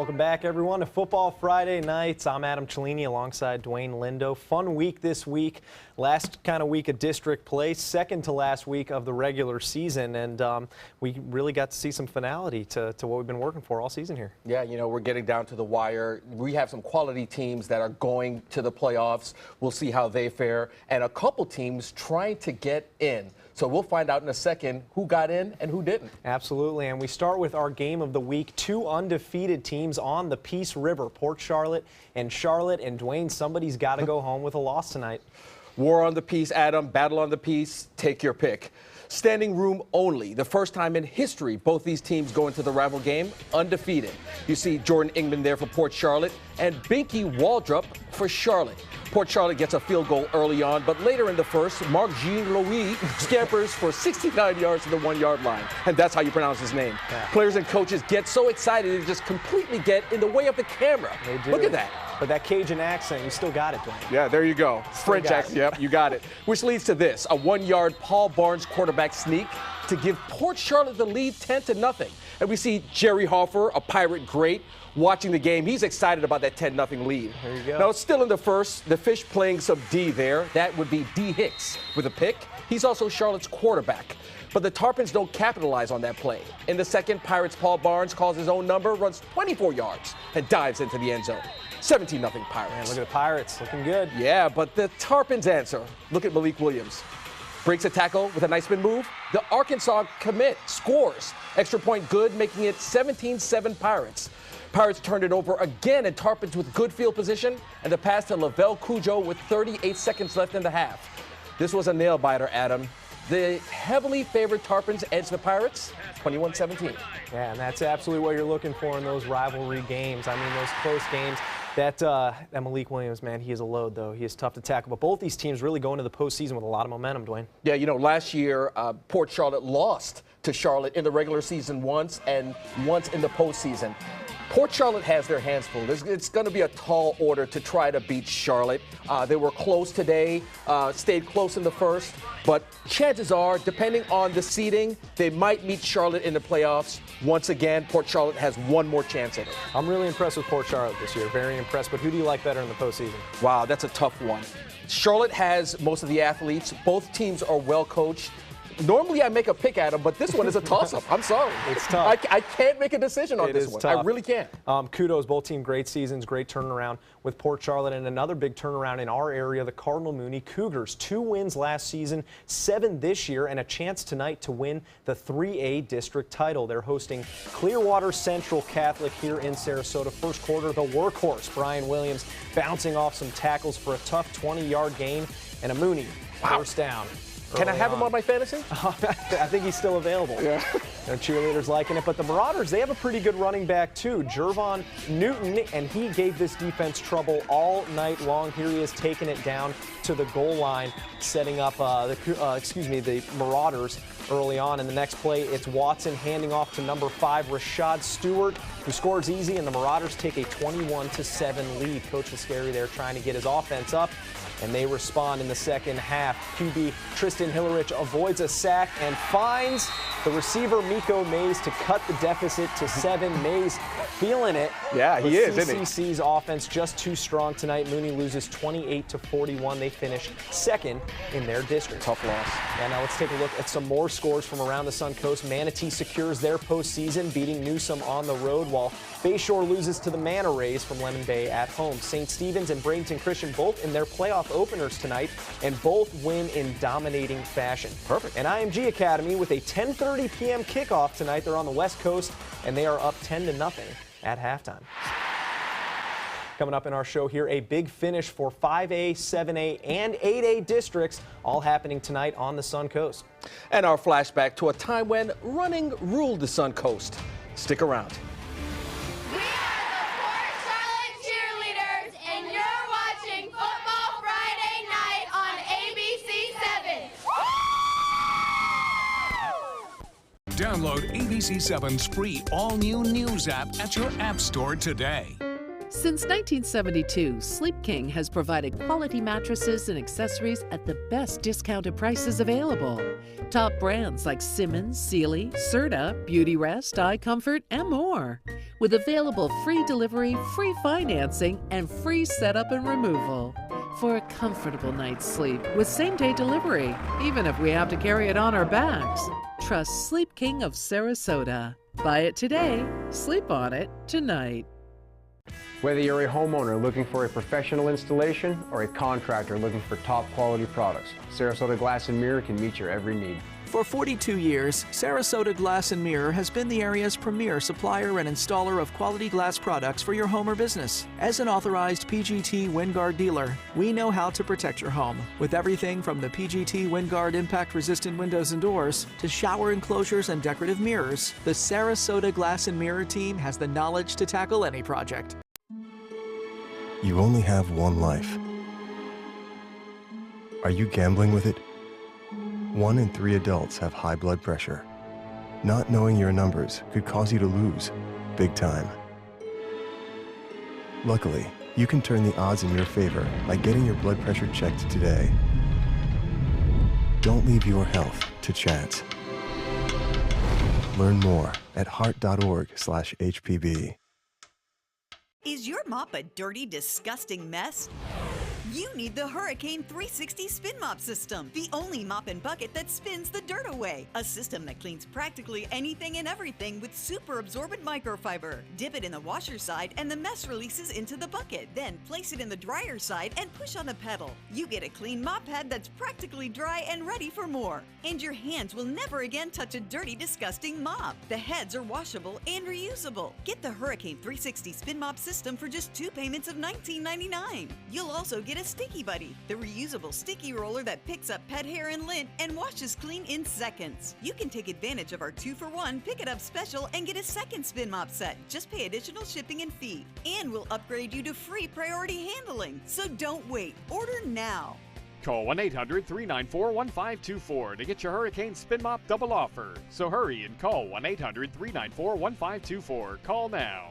Welcome back, everyone, to Football Friday Nights. I'm Adam Cellini alongside Dwayne Lindo. Fun week this week. Last kind of week of district play, second to last week of the regular season, and we really got to see some finality to what we've been working for all season here. Yeah, you know, we're getting down to the wire. We have some quality teams that are going to the playoffs. We'll see how they fare, and a couple teams trying to get in. So we'll find out in a second who got in and who didn't. Absolutely, and we start with our game of the week. Two undefeated teams on the Peace River, Port Charlotte. And Dwayne, somebody's got to go home with a loss tonight. War on the Peace, Adam. Battle on the Peace. Take your pick. Standing room only. The first time in history both these teams go into the rival game undefeated. You see Jordan Ingman there for Port Charlotte and Binky Waldrop for Charlotte. Port Charlotte gets a field goal early on, but later in the first, Marc Jean-Louis scampers for 69 yards to the 1-yard line. And that's how you pronounce his name. Yeah. Players and coaches get so excited they just completely get in the way of the camera. They do. Look at that. But that Cajun accent, you still got it, Dwayne. Yeah, there you go. French accent, yep, you got it. Which leads to this, a 1-yard Paul Barnes quarterback sneak to give Port Charlotte the lead 10-0. And we see Jerry Hoffer, a Pirate great, watching the game. He's excited about that 10-0 lead. There you go. Now, still in the first, the Fish playing some D there. That would be D. Hicks with a pick. He's also Charlotte's quarterback. But the Tarpons don't capitalize on that play. In the second, Pirates' Paul Barnes calls his own number, runs 24 yards, and dives into the end zone. 17-0 Pirates. Man, look at the Pirates, looking good. Yeah, but the Tarpons answer. Look at Malik Williams. Breaks a tackle with a nice spin move. The Arkansas commit scores. Extra point good, making it 17-7 Pirates. Pirates turned it over again, and Tarpons with good field position, and the pass to Lavelle Cujo with 38 seconds left in the half. This was a nail-biter, Adam. The heavily favored Tarpons edged the Pirates 21-17. Yeah, and that's absolutely what you're looking for in those rivalry games. I mean, those close games. That Malik Williams, man, he is a load, though. He is tough to tackle. But both these teams really go into the postseason with a lot of momentum, Dwayne. Yeah, you know, last year, Port Charlotte lost to Charlotte in the regular season once and once in the postseason. Port Charlotte has their hands full. It's going to be a tall order to try to beat Charlotte. They were close today, stayed close in the first, but chances are, depending on the seeding, they might meet Charlotte in the playoffs. Once again, Port Charlotte has one more chance at it. I'm really impressed with Port Charlotte this year, very impressed, but who do you like better in the postseason? Wow, that's a tough one. Charlotte has most of the athletes. Both teams are well coached. Normally I make a pick at them, but this one is a toss-up. I'm sorry. It's tough. I can't make a decision on this one. Tough. I really can't. Kudos, both team great seasons, great turnaround with Port Charlotte, and another big turnaround in our area, the Cardinal Mooney Cougars. 2 wins last season, 7 this year, and a chance tonight to win the 3A district title. They're hosting Clearwater Central Catholic here in Sarasota. First quarter, the workhorse, Brian Williams, bouncing off some tackles for a tough 20-yard gain, and a Mooney first down. Can I have him on my fantasy? I think he's still available. Yeah. Their cheerleaders liking it. But the Marauders, they have a pretty good running back, too. Jervon Newton, and he gave this defense trouble all night long. Here he is taking it down to the goal line, setting up the Marauders early on. In the next play, it's Watson handing off to number 5, Rashad Stewart, who scores easy, and the Marauders take a 21-7 lead. Coach Viscari there trying to get his offense up, and they respond in the second half. QB Tristan Hillerich avoids a sack and finds the receiver Miko Mays to cut the deficit to 7. Mays feeling it. Yeah, he is, isn't he? CCC's offense just too strong tonight. Mooney loses 28-41. They finish second in their district. Tough loss. Yeah, now let's take a look at some more scores from around the Sun Coast. Manatee secures their postseason, beating Newsom on the road, while Bayshore loses to the Manta Rays from Lemon Bay at home. St. Stephen's and Bradenton Christian both in their playoff openers tonight, and both win in dominating fashion. Perfect. And IMG Academy with a 10:30 p.m. kickoff tonight. They're on the West Coast, and they are up 10-0 at halftime. Coming up in our show here, a big finish for 5A, 7A, and 8A districts, all happening tonight on the Sun Coast. And our flashback to a time when running ruled the Sun Coast. Stick around. We are the Port Charlotte Cheerleaders, and you're watching Football Friday Night on ABC 7. Download ABC7's free all-new news app at your app store today. Since 1972, Sleep King has provided quality mattresses and accessories at the best discounted prices available. Top brands like Simmons, Sealy, Serta, Beautyrest, iComfort, and more. With available free delivery, free financing, and free setup and removal. For a comfortable night's sleep with same-day delivery, even if we have to carry it on our backs. Trust Sleep King of Sarasota. Buy it today, sleep on it tonight. Whether you're a homeowner looking for a professional installation or a contractor looking for top quality products, Sarasota Glass and Mirror can meet your every need. For 42 years, Sarasota Glass and Mirror has been the area's premier supplier and installer of quality glass products for your home or business. As an authorized PGT WindGuard dealer, we know how to protect your home with everything from the PGT WindGuard impact-resistant windows and doors to shower enclosures and decorative mirrors. The Sarasota Glass and Mirror team has the knowledge to tackle any project. You only have one life. Are you gambling with it? 1 in 3 adults have high blood pressure. Not knowing your numbers could cause you to lose, big time. Luckily, you can turn the odds in your favor by getting your blood pressure checked today. Don't leave your health to chance. Learn more at heart.org/HPB. Is your mop a dirty, disgusting mess? You need the Hurricane 360 Spin Mop System, the only mop and bucket that spins the dirt away. A system that cleans practically anything and everything with super absorbent microfiber. Dip it in the washer side and the mess releases into the bucket. Then place it in the dryer side and push on the pedal. You get a clean mop head that's practically dry and ready for more. And your hands will never again touch a dirty, disgusting mop. The heads are washable and reusable. Get the Hurricane 360 Spin Mop System for just 2 payments of $19.99. You'll also get a Sticky Buddy, the reusable sticky roller that picks up pet hair and lint and washes clean in seconds. You can take advantage of our 2-for-1 Pick It Up special and get a second spin mop set. Just pay additional shipping and fee. And we'll upgrade you to free priority handling. So don't wait. Order now. Call 1-800-394-1524 to get your Hurricane Spin Mop double offer. So hurry and call 1-800-394-1524. Call now.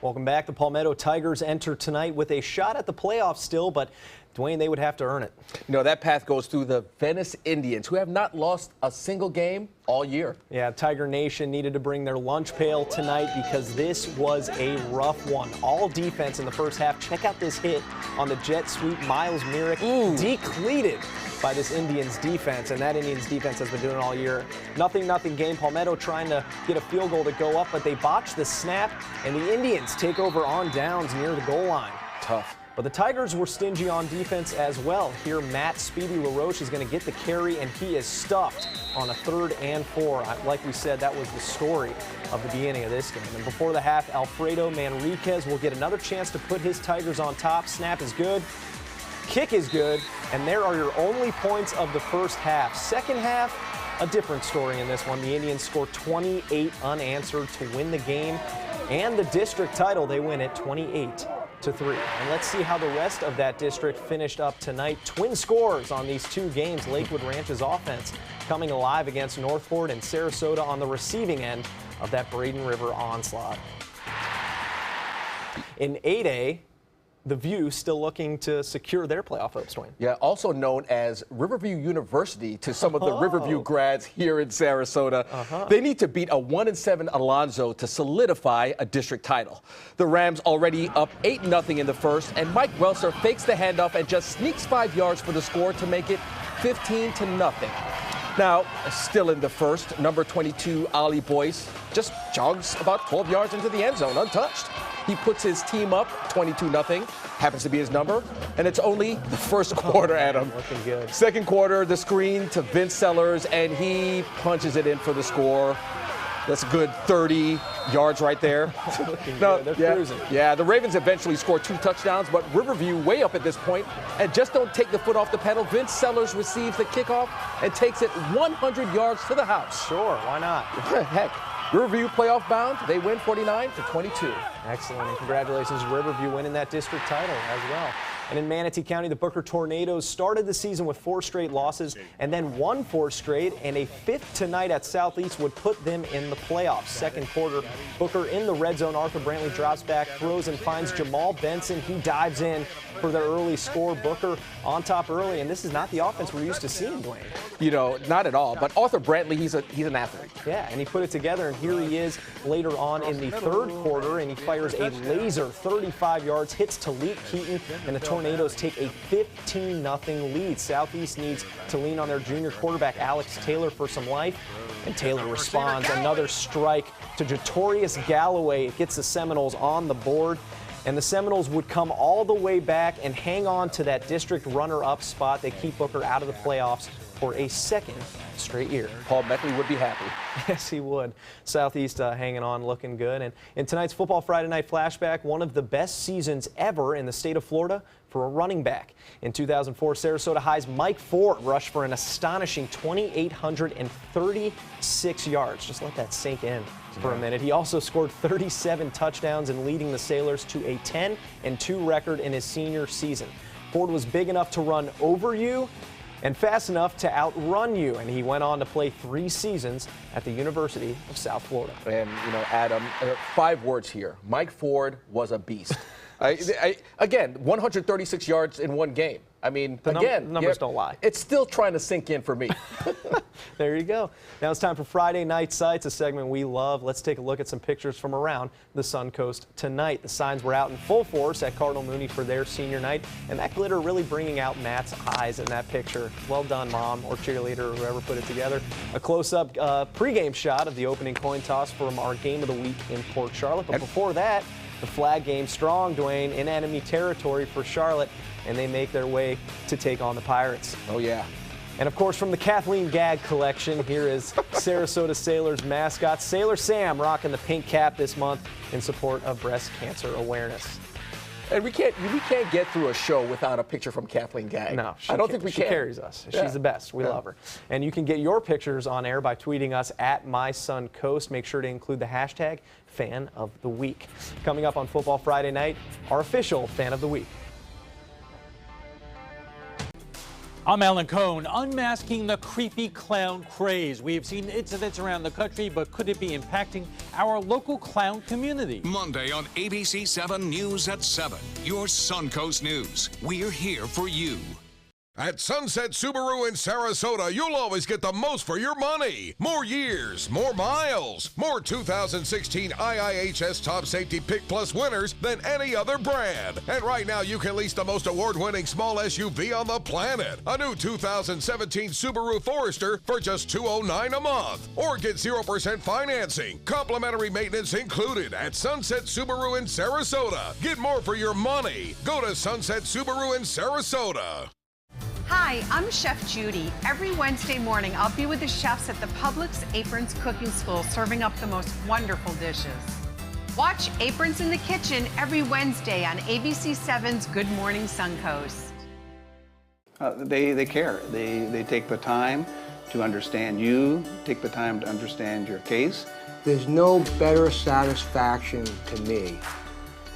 Welcome back. The Palmetto Tigers enter tonight with a shot at the playoffs still, but Dwayne, they would have to earn it. You know, that path goes through the Venice Indians, who have not lost a single game all year. Yeah, Tiger Nation needed to bring their lunch pail tonight because this was a rough one. All defense in the first half. Check out this hit on the jet sweep. Miles Myrick decleated by this Indians defense, and that Indians defense has been doing it all year. Nothing game. Palmetto trying to get a field goal to go up, but they botch the snap, and the Indians take over on downs near the goal line. Tough. But the Tigers were stingy on defense as well. Here, Matt Speedy LaRoche is going to get the carry, and he is stuffed on a 3rd and 4. Like we said, that was the story of the beginning of this game. And before the half, Alfredo Manriquez will get another chance to put his Tigers on top. Snap is good. Kick is good. And there are your only points of the first half. Second half, a different story in this one. The Indians score 28 unanswered to win the game and the district title. They win it 28-3. And let's see how the rest of that district finished up tonight. Twin scores on these 2 games. Lakewood Ranch's offense coming alive against Northport, and Sarasota on the receiving end of that Braden River onslaught. In 8A, the View still looking to secure their playoff hopes, Dwayne. Yeah, also known as Riverview University to some of the Riverview grads here in Sarasota. They need to beat a 1-7 Alonzo to solidify a district title. The Rams already up 8-0 in the first, and Mike Welser fakes the handoff and just sneaks 5 yards for the score to make it 15-0. Now, still in the first, number 22, Ali Boyce, just jogs about 12 yards into the end zone, untouched. He puts his team up 22-0, happens to be his number, and it's only the first quarter, Adam. Looking good. Second quarter, the screen to Vince Sellers, and he punches it in for the score. That's a good 30 yards right there. They're cruising. Yeah, the Ravens eventually scored 2 touchdowns, but Riverview way up at this point, and just don't take the foot off the pedal. Vince Sellers receives the kickoff and takes it 100 yards to the house. Sure, why not? Heck, Riverview playoff bound. They win 49-22. Excellent, and congratulations to Riverview winning that district title as well. And in Manatee County, the Booker Tornadoes started the season with 4 straight losses and then won 4 straight, and a 5th tonight at Southeast would put them in the playoffs. Second quarter, Booker in the red zone. Arthur Brantley drops back, throws, and finds Jamal Benson. He dives in for their early score. Booker on top early, and this is not the offense we're used to seeing, Dwayne. You know, not at all. But Arthur Brantley, he's an athlete. Yeah, and he put it together, and here he is later on in the third quarter, and he fires a laser 35 yards, hits Talik Keaton, and the Tornadoes take a 15-0 lead. Southeast needs to lean on their junior quarterback, Alex Taylor, for some life, and Taylor responds. Another strike to Jatorius Galloway. It gets the Seminoles on the board, and the Seminoles would come all the way back and hang on to that district runner-up spot. They keep Booker out of the playoffs for a second straight year. Paul Meckley would be happy. Yes, he would. Southeast hanging on, looking good. And in tonight's Football Friday Night Flashback, one of the best seasons ever in the state of Florida for a running back. In 2004, Sarasota High's Mike Ford rushed for an astonishing 2,836 yards. Just let that sink in for a minute. He also scored 37 touchdowns and leading the Sailors to a 10-2 record in his senior season. Ford was big enough to run over you and fast enough to outrun you, and he went on to play 3 seasons at the University of South Florida. And, you know, Adam, 5 words here. Mike Ford was a beast. Again, 136 yards in one game. I mean, the numbers don't lie. It's still trying to sink in for me. There you go. Now it's time for Friday Night Sights, a segment we love. Let's take a look at some pictures from around the Suncoast tonight. The signs were out in full force at Cardinal Mooney for their senior night, and that glitter really bringing out Matt's eyes in that picture. Well done, Mom, or cheerleader, or whoever put it together. A close-up pregame shot of the opening coin toss from our Game of the Week in Port Charlotte. But before that, the flag game strong, Dwayne, in enemy territory for Charlotte, and they make their way to take on the Pirates. Oh, yeah. And, of course, from the Kathleen Gag collection, here is Sarasota Sailors mascot Sailor Sam rocking the pink cap this month in support of breast cancer awareness. And we can't get through a show without a picture from Kathleen Gag. No, I don't think we can. She carries us. Yeah. She's the best. We love her. And you can get your pictures on air by tweeting us at MySunCoast. Make sure to include the hashtag Fan of the Week. Coming up on Football Friday night, our official Fan of the Week. I'm Alan Cohn, unmasking the creepy clown craze. We have seen incidents around the country, but could it be impacting our local clown community? Monday on ABC 7 News at 7. Your Suncoast News. We're here for you. At Sunset Subaru in Sarasota, you'll always get the most for your money. More years, more miles, more 2016 IIHS Top Safety Pick Plus winners than any other brand. And right now, you can lease the most award-winning small SUV on the planet. A new 2017 Subaru Forester for just $209 a month. Or get 0% financing. Complimentary maintenance included at Sunset Subaru in Sarasota. Get more for your money. Go to Sunset Subaru in Sarasota. Hi, I'm Chef Judy. Every Wednesday morning, I'll be with the chefs at the Publix Aprons Cooking School serving up the most wonderful dishes. Watch Aprons in the Kitchen every Wednesday on ABC 7's Good Morning Suncoast. They care. They take the time to understand you, take the time to understand your case. There's no better satisfaction to me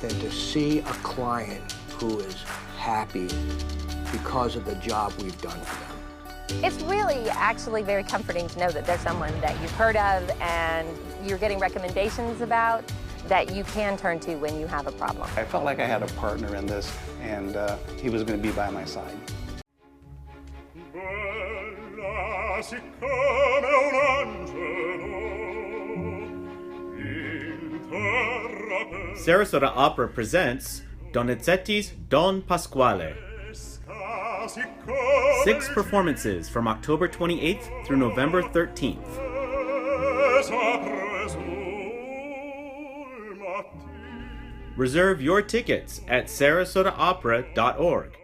than to see a client who is happy because of the job we've done for them. It's really actually very comforting to know that there's someone that you've heard of and you're getting recommendations about that you can turn to when you have a problem. I felt like I had a partner in this, and he was going to be by my side. Sarasota Opera presents Donizetti's Don Pasquale. 6 performances from October 28th through November 13th. Reserve your tickets at sarasotaopera.org.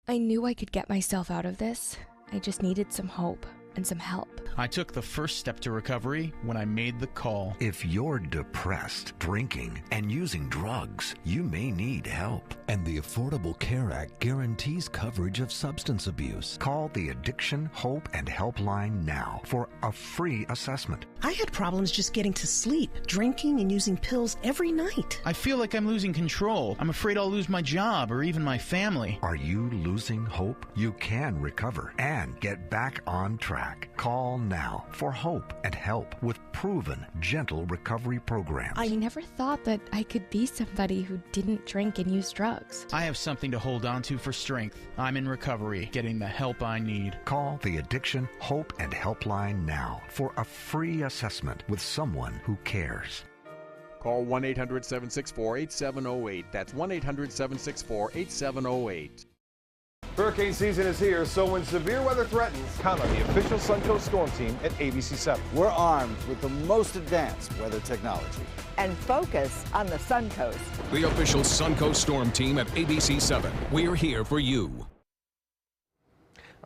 I knew I could get myself out of this. I just needed some hope. and some help. I took the first step to recovery when I made the call. If you're depressed, drinking, and using drugs, you may need help. And the Affordable Care Act guarantees coverage of substance abuse. Call the Addiction, Hope, and Helpline now for a free assessment. I had problems just getting to sleep, drinking and using pills every night. I feel like I'm losing control. I'm afraid I'll lose my job or even my family. Are you losing hope? You can recover and get back on track. Call now for hope and help with proven, gentle recovery programs. I never thought that I could be somebody who didn't drink and use drugs. I have something to hold on to for strength. I'm in recovery, getting the help I need. Call the Addiction, Hope, and Helpline now for a free assessment with someone who cares. Call 1-800-764-8708. That's 1-800-764-8708. Hurricane season is here, so when severe weather threatens, count on the official Suncoast Storm Team at ABC7. We're armed with the most advanced weather technology. And focus on the Suncoast. The official Suncoast Storm Team at ABC7. We're here for you.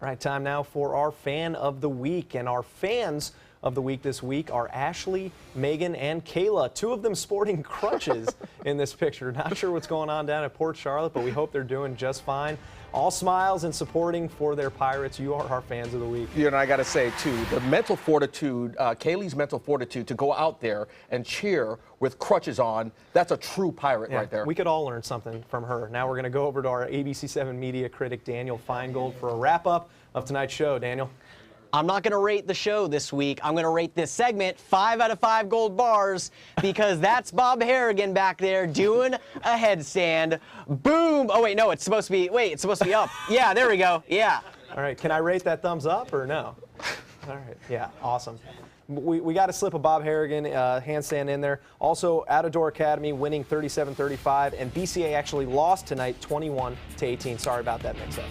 All right, time now for our Fan of the Week. And our fans of the week this week are Ashley, Megan, and Kayla. Two of them sporting crutches in this picture. Not sure what's going on down at Port Charlotte, but we hope they're doing just fine. All smiles and supporting for their Pirates. You are our fans of the week. You know, I got to say, too, the mental fortitude, Kaylee's mental fortitude to go out there and cheer with crutches on, that's a true Pirate right there. We could all learn something from her. Now we're going to go over to our ABC7 media critic, Daniel Feingold, for a wrap-up of tonight's show. Daniel? I'm not going to rate the show this week. I'm going to rate this segment 5 out of 5 gold bars because that's Bob Harrigan back there doing a headstand. Boom. Oh, wait, no, it's supposed to be up. Yeah, there we go. Yeah. All right, can I rate that thumbs up or no? All right, yeah, awesome. We got to slip a Bob Harrigan handstand in there. Also, Outdoor Academy winning 37-35, and BCA actually lost tonight 21-18. Sorry about that mix-up.